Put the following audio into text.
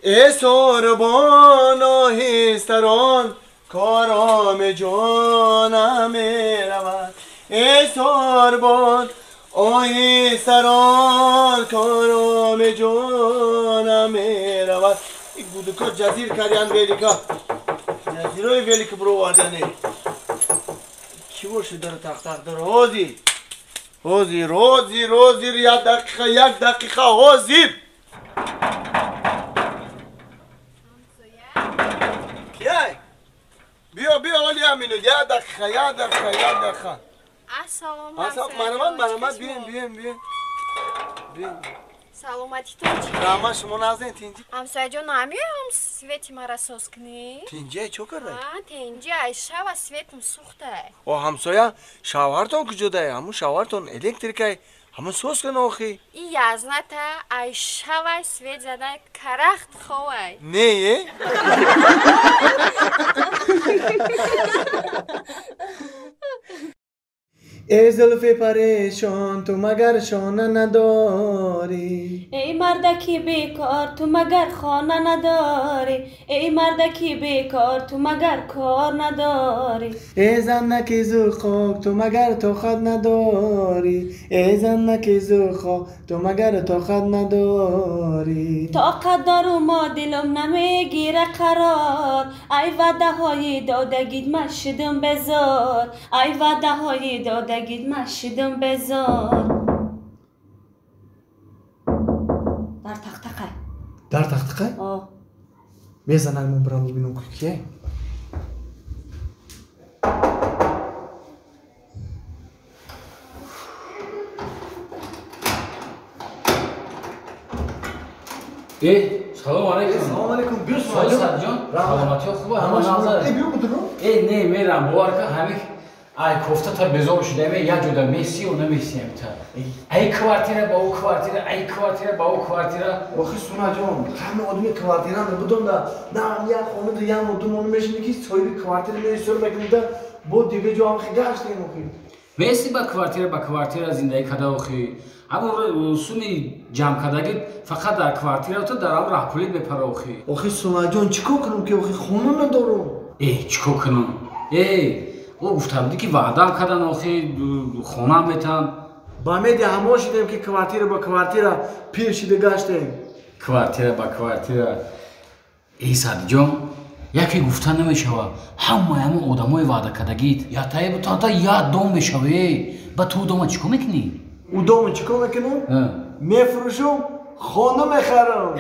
ای سربان آهستران کارام جانم میرود ای سربان آهستران کارام جانم میرود این گودکا جزیر کردن ویلیکا جزیرهای ویلیک برو واردنه کی باشه داره تخت داره حاضر حاضر یک دقیقه حاضر بیا ولی امینو یک دقیقه Assalomu manaman bien Salomatitun chi? Rama shoma nazin tinji Hamsoyajon namiyoyam sveti mara soz kuni? Tinji cho kar rahi? Ha, tinji Aisha va svetim suxta. O hamsoya shavarton kujoda hai? Hamu shavarton elektrik hai. Hamu soz kan oxi. I yaznata Aisha va svet zada karaxt khoy. Ne ye? ای زلف پریشان تو مگر شانه نداری ای مردکی بیکار تو مگر خانه نداری ای مردکی بیکار تو مگر کار نداری ای زنکی زوخاک تو مگر تو خود نداری ای زنکی زوخاک تو مگر تو خود نداری طاقت دارو ما دلم نمیگیره قرار ای وعده های دادگید مشدم بزار ای وعده های دادگید مشدم بزار در تختقه؟ آه میزنم برام ببینم کیه سلام علیکم. سلام علیکم. بیو سلام جان. سلامتی خوبه. همه نظر. بیو بودرو؟ نه میرم بوارکا همه ای کوفته تا بزرگ شده می یا جدا میسی و نمیسی امتا. ای کوارتیره با او کوارتیره ای کوارتیره با او کوارتیره. آخه سونا جان همه آدمی کوارتیره نبودن دا نه یا خونه دیگه هم دومون میشینه کی صاحب کوارتیره میسر بگیرد بود دیگه جو هم خیلی داشتیم اخی. میسی با کوارتیره زندگی کدا اخی. اما سومی جمع کردگید فقط در کوارتیره تو در آن راه پولید بپره اخی. آخه سونا جان چیکار کنم که اخی خونه ندارم. چیکار کنم؟ او گفته بودی که وعده هم کردن آخی خونه هم میتن با میدی همه شدیم که کوارتیره با کوارتیره پیر شده گشتیم کوارتیره با کوارتیره سعدی جان یکی گفتن نمیشوه همه آدمای وعده کردگید یا تایی تا یاد دوم بشوه با تو دوم چیکار میکنی؟ او دوم چیکار میکنم؟ میفروشم خانه میخرم